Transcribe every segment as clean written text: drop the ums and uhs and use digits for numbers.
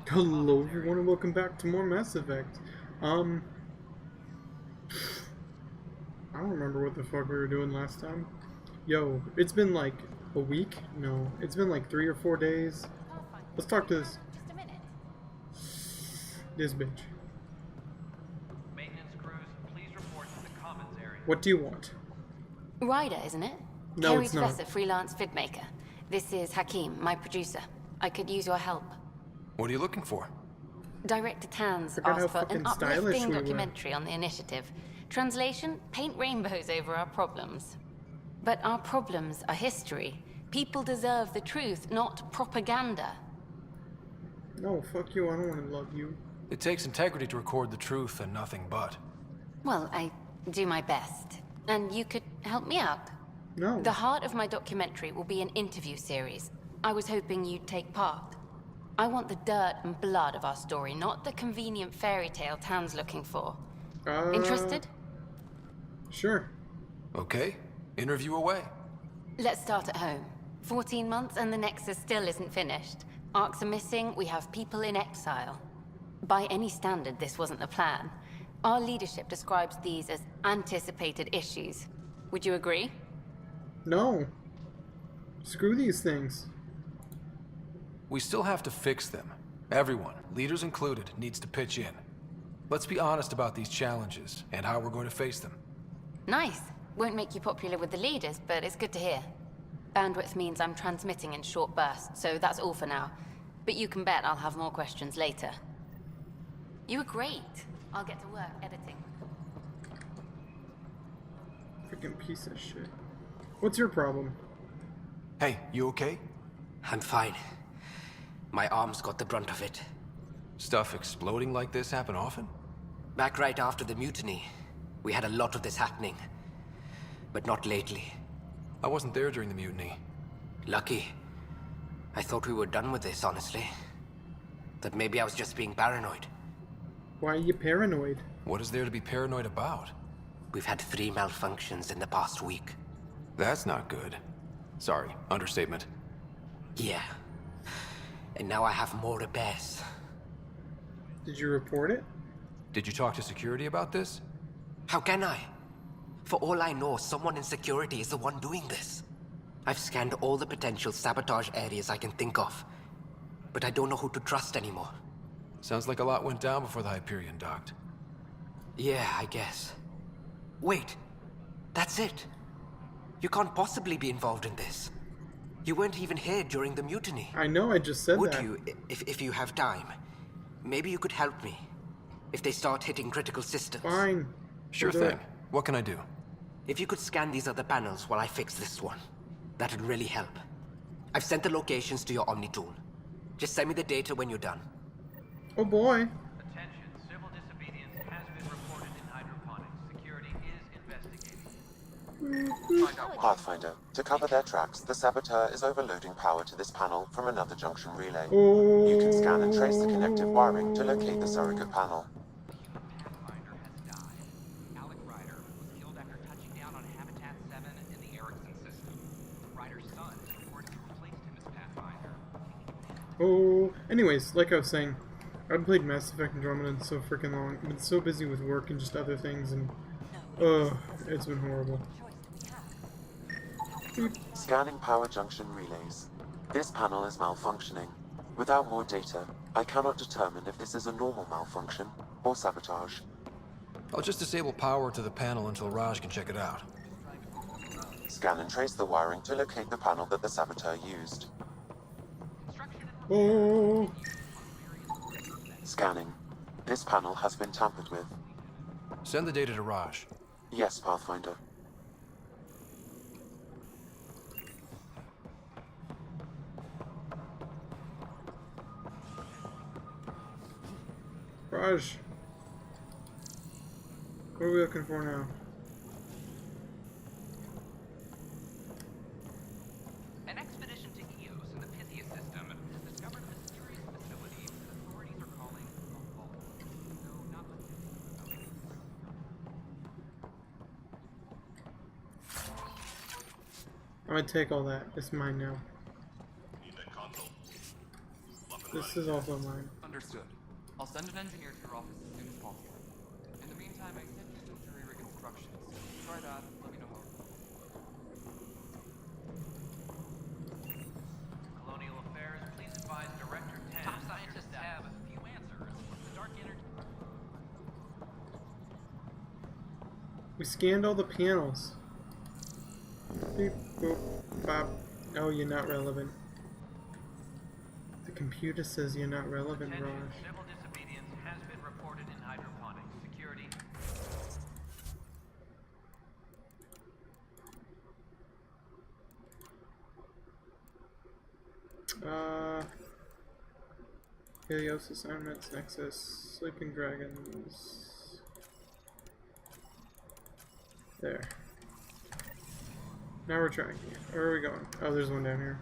Hello everyone and welcome back to more Mass Effect. Um, I don't remember what the fuck we were doing last time. Yo, it's been like a week? No, it's been like 3 or 4 days. Let's talk to this bitch. Maintenance crews, please report to the commons area. What do you want? Ryder, isn't it? No, Kerry it's not. Professor, freelance vidmaker. This is Hakim, my producer. I could use your help. What are you looking for? Director Tanz Forgot how asked for an fucking stylish uplifting we were. documentary on the initiative. Translation, paint rainbows over our problems. But our problems are history. People deserve the truth, not propaganda. No, fuck you, I don't want to love you. It takes integrity to record the truth and nothing but. Well, I do my best. And you could help me out. No. The heart of my documentary will be an interview series. I was hoping you'd take part. I want the dirt and blood of our story, not the convenient fairy tale Tan's looking for. Interested? Sure. Okay, interview away. Let's start at home. 14 months and the Nexus still isn't finished. Arcs are missing, we have people in exile. By any standard, this wasn't the plan. Our leadership describes these as anticipated issues. Would you agree? No. Screw these things. We still have to fix them. Everyone, leaders included, needs to pitch in. Let's be honest about these challenges and how we're going to face them. Nice. Won't make you popular with the leaders, but it's good to hear. Bandwidth means I'm transmitting in short bursts, so that's all for now. But you can bet I'll have more questions later. You were great. I'll get to work editing. Freaking piece of shit. What's your problem? Hey, you okay? I'm fine. My arms got the brunt of it. Stuff exploding like this happen often? Back right after the mutiny, we had a lot of this happening. But not lately. I wasn't there during the mutiny. Lucky. I thought we were done with this, honestly. That maybe I was just being paranoid. Why are you paranoid? What is there to be paranoid about? We've had 3 malfunctions in the past week. That's not good. Sorry, understatement. Yeah. And now I have more repairs. Did you report it? Did you talk to security about this? How can I? For all I know, someone in security is the one doing this. I've scanned all the potential sabotage areas I can think of. But I don't know who to trust anymore. Sounds like a lot went down before the Hyperion docked. Yeah, I guess. Wait. That's it. You can't possibly be involved in this. You weren't even here during the mutiny. I know, I just said Would that. you, if you have time? Maybe you could help me. If they start hitting critical systems. Fine. Sure We'll do thing. What can I do? If you could scan these other panels while I fix this one, that'd really help. I've sent the locations to your Omni tool. Just send me the data when you're done. Oh boy. Attention, civil disobedience has been reported in hydroponics. Security is investigating. Pathfinder, to cover their tracks, the saboteur is overloading power to this panel from another junction relay. Oh. You can scan and trace the connective wiring to locate the surrogate panel. Pathfinder has died. Alec Ryder was killed after touching down on Habitat 7 in the Erickson system. Ryder's son is reportedly replaced him as Pathfinder. Oh. Anyways, like I was saying, I've played Mass Effect Andromeda so freaking long. I've been so busy with work and just other things, and it's been horrible. Beep. Scanning power junction relays. This panel is malfunctioning. Without more data, I cannot determine if this is a normal malfunction or sabotage. I'll just disable power to the panel until Raj can check it out. Scan and trace the wiring to locate the panel that the saboteur used. Oh. Scanning. This panel has been tampered with. Send the data to Raj. Yes, Pathfinder. Raj. What are we looking for now? An expedition to Eos in the Pythia system discovered a mysterious facility that authorities are calling a vault. No, not with I'm gonna take all that. It's mine now. This is also mine. Understood. I'll send an engineer to your office as soon as possible. In the meantime, I sent you some jury rig instructions. Try that, let me know how it goes. Colonial Affairs, please advise Director 10. Top scientists have a few answers. The dark energy. We scanned all the panels. Beep, boop, bop. Oh, you're not relevant. The computer says you're not relevant, Attention, Raj. civil disobedience has been reported in hydroponics. Security. Helios assignments, Nexus, Sleeping Dragons. There. Now we're tracking it. Where are we going? Oh, there's one down here.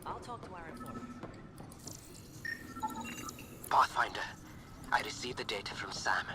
I'll talk to our informants. Pathfinder, I received the data from Sam.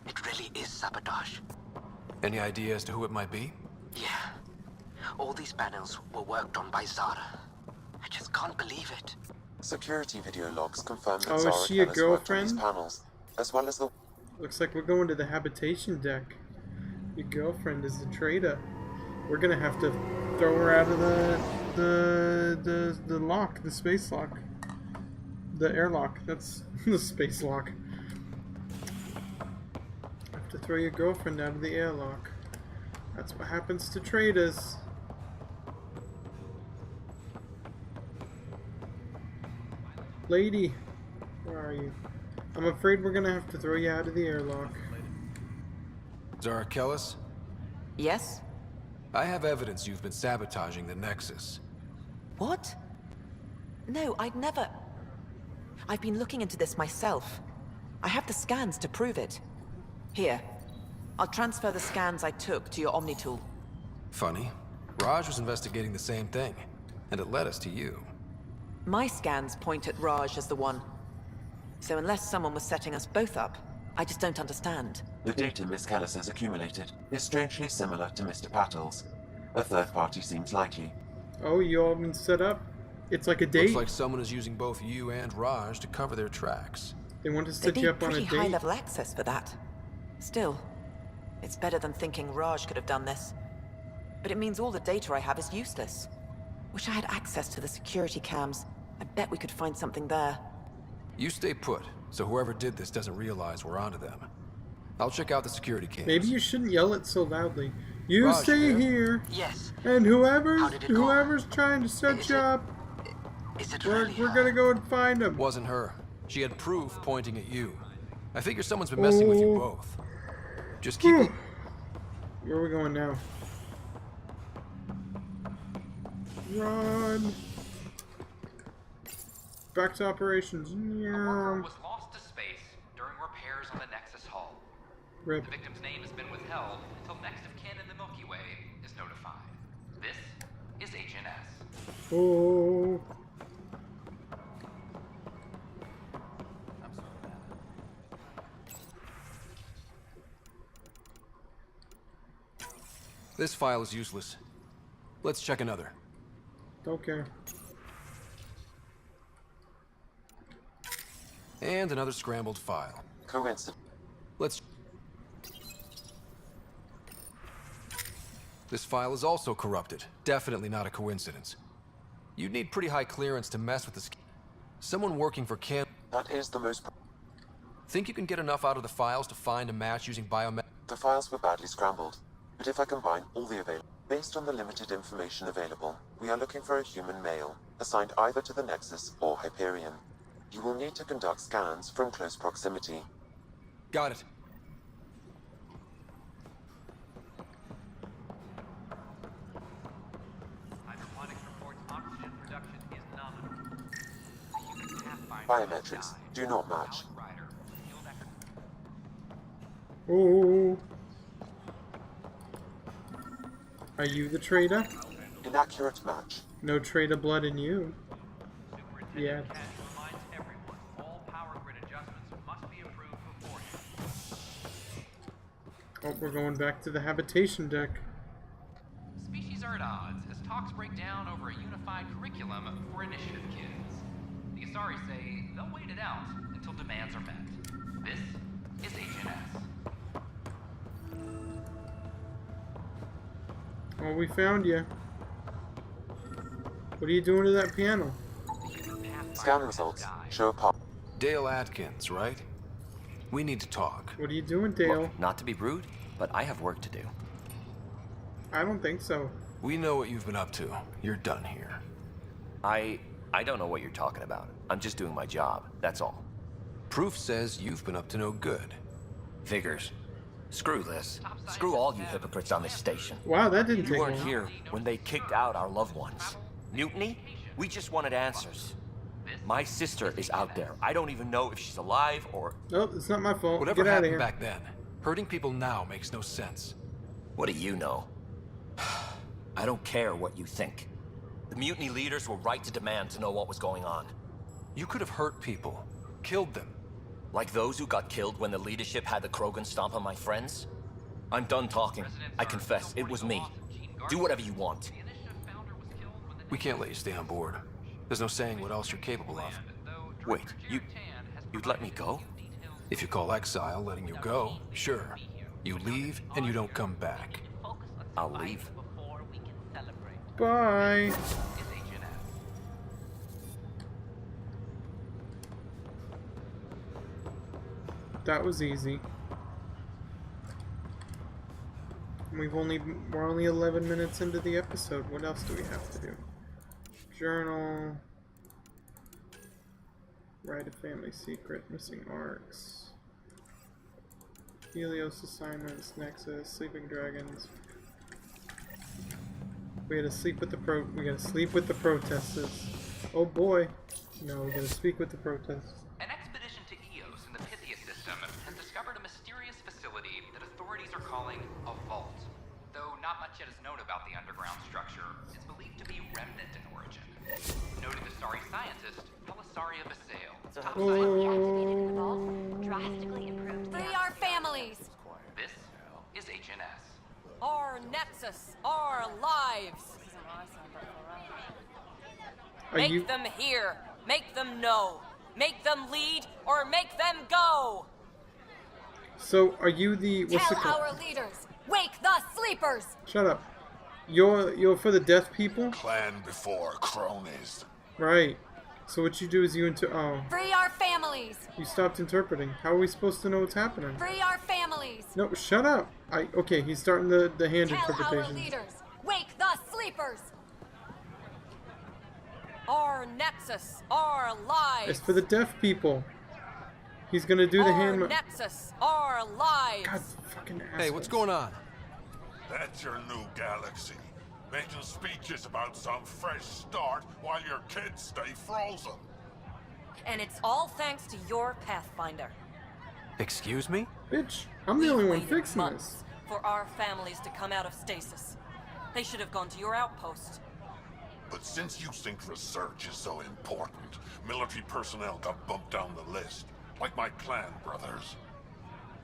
It really is sabotage. Any idea as to who it might be? Yeah. All these panels were worked on by Zara. I just can't believe it. Security video logs confirm that Oh, is Zara she a Kellis worked on these girlfriend? panels, as well as the... Looks like we're going to the habitation deck. Your girlfriend is the traitor. We're gonna have to throw her out of the lock, the space lock. The airlock. That's the space lock. Have to throw your girlfriend out of the airlock. That's what happens to traitors. Lady, where are you? I'm afraid we're gonna have to throw you out of the airlock. Zara Kellis? Yes? I have evidence you've been sabotaging the Nexus. What? No, I'd never... I've been looking into this myself. I have the scans to prove it. Here. I'll transfer the scans I took to your Omni tool. Funny. Raj was investigating the same thing, and it led us to you. My scans point at Raj as the one. So unless someone was setting us both up, I just don't understand. The data Miss Kellis has accumulated is strangely similar to Mr. Pattle's. A third party seems likely. Oh, you all been set up? It's like a date? Looks like someone is using both you and Raj to cover their tracks. They want to They set you need up on a pretty date. high-level access for that. Still, it's better than thinking Raj could have done this. But it means all the data I have is useless. Wish I had access to the security cams. I bet we could find something there. You stay put, so whoever did this doesn't realize we're onto them. I'll check out the security cams. Maybe you shouldn't yell it so loudly. You Raj, stay yeah? here, Yes. and How did it go? whoever's trying to set Is you it- up, Is it we're really gonna go and find them. Wasn't her. She had proof pointing at you. I figure someone's been messing with you Oh. both. Just keep it... Where are we going now? Run! Back to operations. A worker Yeah. was lost to space during repairs on the Nexus hull. Rip. The victim's name has been withheld until next of kin in the Milky Way is notified. This is Agent S. Oh. This file is useless. Let's check another. Don't care. And another scrambled file. Coincidence. Let's... This file is also corrupted. Definitely not a coincidence. You'd need pretty high clearance to mess with this. Someone working for Can... That is the most... Think you can get enough out of the files to find a match using biomet... The files were badly scrambled, but if I combine all the available... Based on the limited information available, we are looking for a human male, assigned either to the Nexus or Hyperion. You will need to conduct scans from close proximity. Got it. Hydroponics reports oxygen production is nominal. The human Pathfinder Biometrics died. do not match. Alec Ryder was killed after... Oh. Are you the traitor? Inaccurate match. No traitor blood in you. Superintendent Yeah. Cash reminds everyone all power grid adjustments must be approved beforehand. Oh, we're going back to the habitation deck. Species are at odds as talks break down over a unified curriculum for initiative kids. Sorry say they'll wait it out until demands are met. This is HNS. Oh, we found you. What are you doing to that piano? Scan results show pop. Dale Atkins, right? We need to talk. What are you doing, Dale? Look, not to be rude, but I have work to do. I don't think so. We know what you've been up to. You're done here. I don't know what you're talking about. I'm just doing my job, that's all. Proof says you've been up to no good. Figures. Screw this. Screw all you hypocrites on this station. Wow, that didn't You take weren't long. here when they kicked out our loved ones. Mutiny? We just wanted answers. My sister is out there. I don't even know if she's alive or... Nope, it's not my fault. Whatever Get out of happened here. back then, hurting people now makes no sense. What do you know? I don't care what you think. The mutiny leaders were right to demand to know what was going on. You could have hurt people, killed them. Like those who got killed when the leadership had the Krogan stomp on my friends? I'm done talking. I confess, it was me. Do whatever you want. We can't let you stay on board. There's no saying what else you're capable of. Wait, you'd let me go? If you call exile letting you go, sure. You leave and you don't come back. I'll leave. Bye. That was easy. We're only 11 minutes into the episode. What else do we have to do? Journal. Write a family secret. Missing arcs. Helios assignments. Nexus. Sleeping dragons. We gotta sleep with the protesters. Oh boy. No, we gotta speak with the protesters. An expedition to Eos in the Pythia system has discovered a mysterious facility that authorities are calling a vault. Though not much yet is known about the underground structure, it's believed to be remnant in origin. Noted Asari scientist, Belissaria Basale. Deactivating the vault drastically improved. Free our families! This is HNS. Our nexus, our lives! Are Make you... them hear, make them know, make them lead, or make them go! So, are you the... What's Tell it called? our leaders, wake the sleepers! Shut up. You're for the deaf people? Clan before cronies. Right. So what you do is you Free our families! you stopped interpreting. How are we supposed to know what's happening? Free our families! No, shut up. Okay, he's starting the hand Tell our interpretation. leaders, wake the sleepers! Our nexus, our lives! It's for the deaf people. He's gonna do the hand. Our nexus, our lives! God, fucking ass. Hey, what's going on? That's your new galaxy. Making speeches about some fresh start while your kids stay frozen. And it's all thanks to your Pathfinder. Excuse me? Bitch, I'm the only one fixing this. For our families to come out of stasis. They should have gone to your outpost. But since you think research is so important, military personnel got bumped down the list. Like my clan brothers.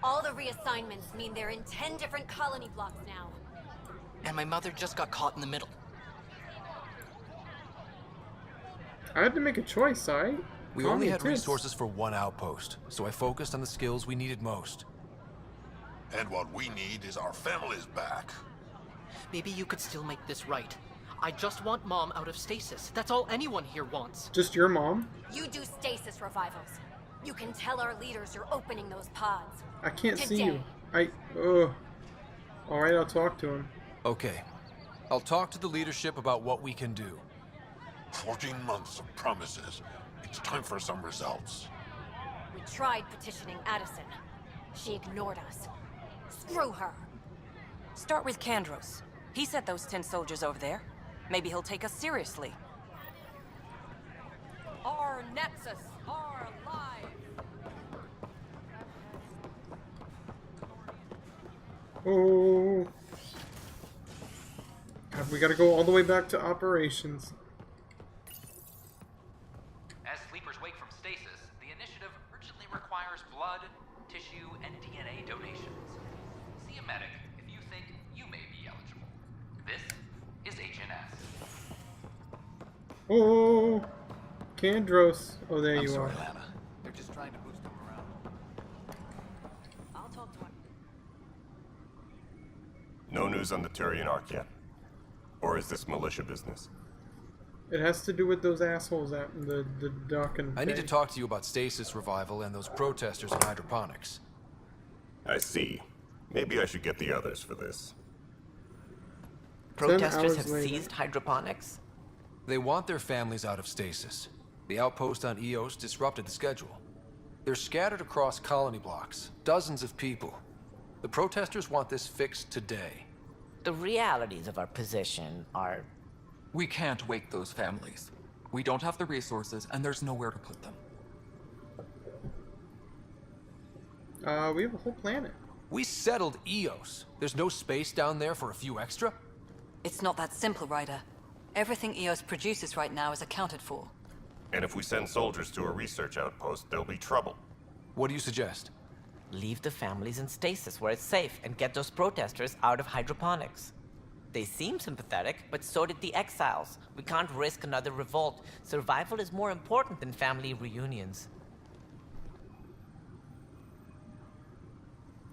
All the reassignments mean they're in 10 different colony blocks now. And my mother just got caught in the middle. I had to make a choice, We only had resources for one outpost, so I focused on the skills we needed most. And what we need is our families back. Maybe you could still make this right. I just want Mom out of stasis. That's all anyone here wants. Just your mom? You do stasis revivals. You can tell our leaders you're opening those pods. I can't see Today. you. Alright, I'll talk to him. Okay. I'll talk to the leadership about what we can do. 14 months of promises. It's time for some results. We tried petitioning Addison. She ignored us. Screw her. Start with Kandros. He sent those 10 soldiers over there. Maybe he'll take us seriously. Our nexus, our lives. Oh. God, we gotta go all the way back to operations. As sleepers wake from stasis, the initiative urgently requires blood, tissue, and DNA donations. See a medic if you think you may be eligible. This is HNS. Oh. Kandros. Oh, there I'm you sorry, are. Lana. They're just trying to boost them around. I'll talk to her. No news on the Turian Ark yet? Or is this militia business? It has to do with those assholes at the dock and I need to bay. talk to you about stasis revival and those protesters in hydroponics. I see. Maybe I should get the others for this. Protesters have later. seized hydroponics? They want their families out of stasis. The outpost on Eos disrupted the schedule. They're scattered across colony blocks, dozens of people. The protesters want this fixed today. The realities of our position are... We can't wake those families. We don't have the resources, and there's nowhere to put them. We have a whole planet. We settled Eos. There's no space down there for a few extra? It's not that simple, Ryder. Everything Eos produces right now is accounted for. And if we send soldiers to a research outpost, there'll be trouble. What do you suggest? Leave the families in stasis where it's safe and get those protesters out of hydroponics. They seem sympathetic, but so did the exiles. We can't risk another revolt. Survival is more important than family reunions.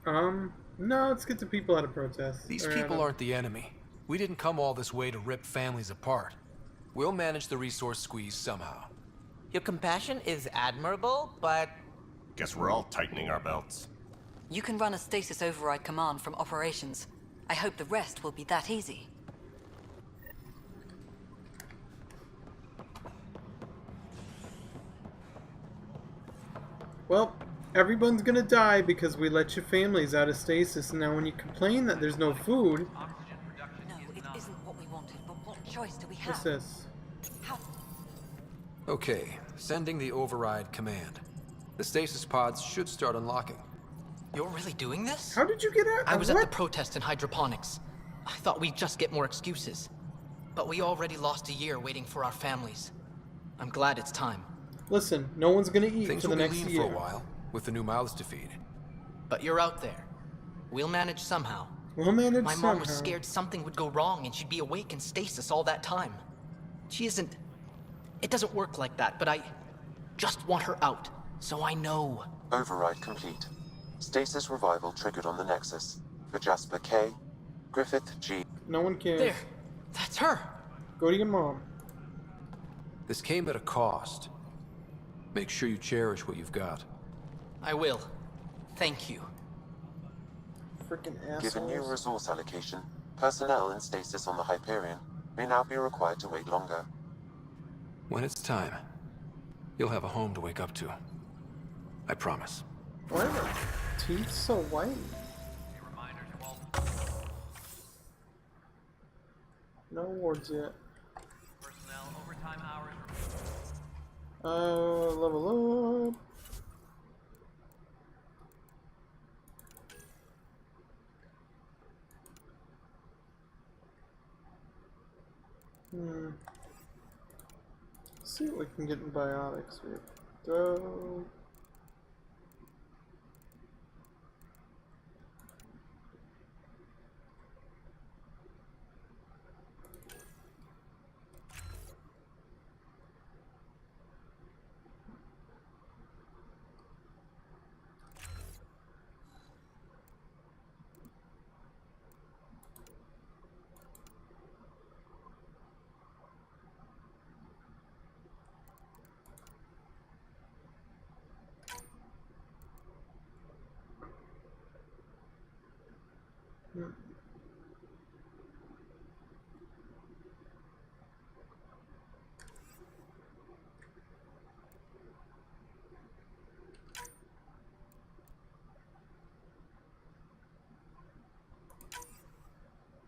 No, let's get the people out of protest. These Or people aren't the enemy. We didn't come all this way to rip families apart. We'll manage the resource squeeze somehow. Your compassion is admirable, but... Guess we're all tightening our belts. You can run a stasis override command from operations. I hope the rest will be that easy. Well, everyone's gonna die because we let your families out of stasis, and now when you complain that there's no food... No, it isn't what we wanted, but what choice do we have? What's this? Okay, sending the override command. The stasis pods should start unlocking. You're really doing this? How did you get out? I was at the protest in hydroponics. I thought we'd just get more excuses. But we already lost a year waiting for our families. I'm glad it's time. Listen, no one's gonna eat Things for will the be next lean year. for a while, with the new mouths to feed. But you're out there. We'll manage somehow. We'll manage My somehow. mom was scared something would go wrong and she'd be awake in stasis all that time. She isn't... It doesn't work like that, but I just want her out, so I know. Override complete. Stasis revival triggered on the Nexus. For Jasper K, Griffith G. No one cares. There. That's her. Go to your mom. This came at a cost. Make sure you cherish what you've got. I will. Thank you. Freaking assholes. Given new resource allocation, personnel in stasis on the Hyperion may now be required to wait longer. When it's time, you'll have a home to wake up to. I promise. Why are their teeth so white? No awards yet. Personnel overtime hours. Level up. Let's see what we can get in biotics. We have dough.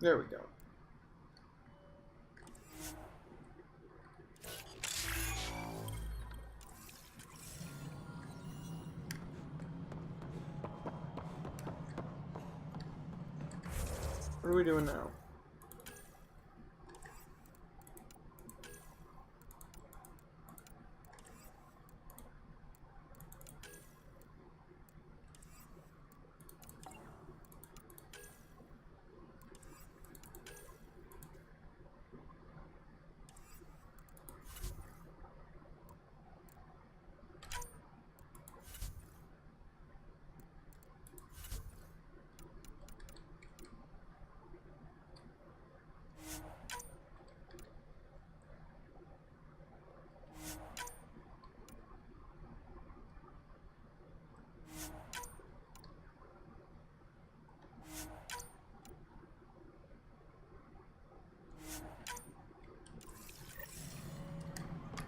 There we go. What are we doing now?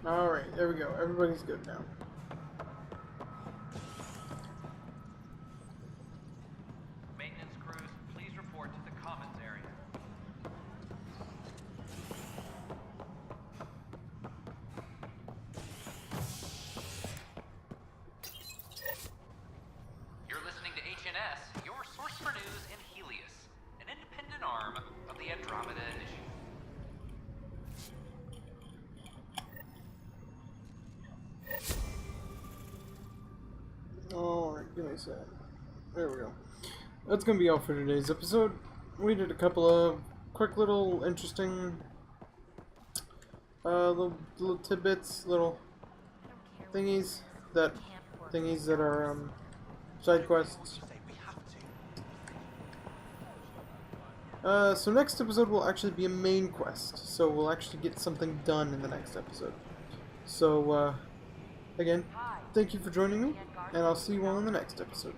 Alright, there we go. Everybody's good now. Maintenance crews, please report to the commons area. You're listening to HNS, your source for news in Helios, an independent arm of the Andromeda Initiative. Alright, give me a sec. There we go. That's gonna be all for today's episode. We did a couple of quick little interesting little tidbits, little thingies that are side quests. So next episode will actually be a main quest, so we'll actually get something done in the next episode. So again, thank you for joining me, and I'll see you all in the next episode.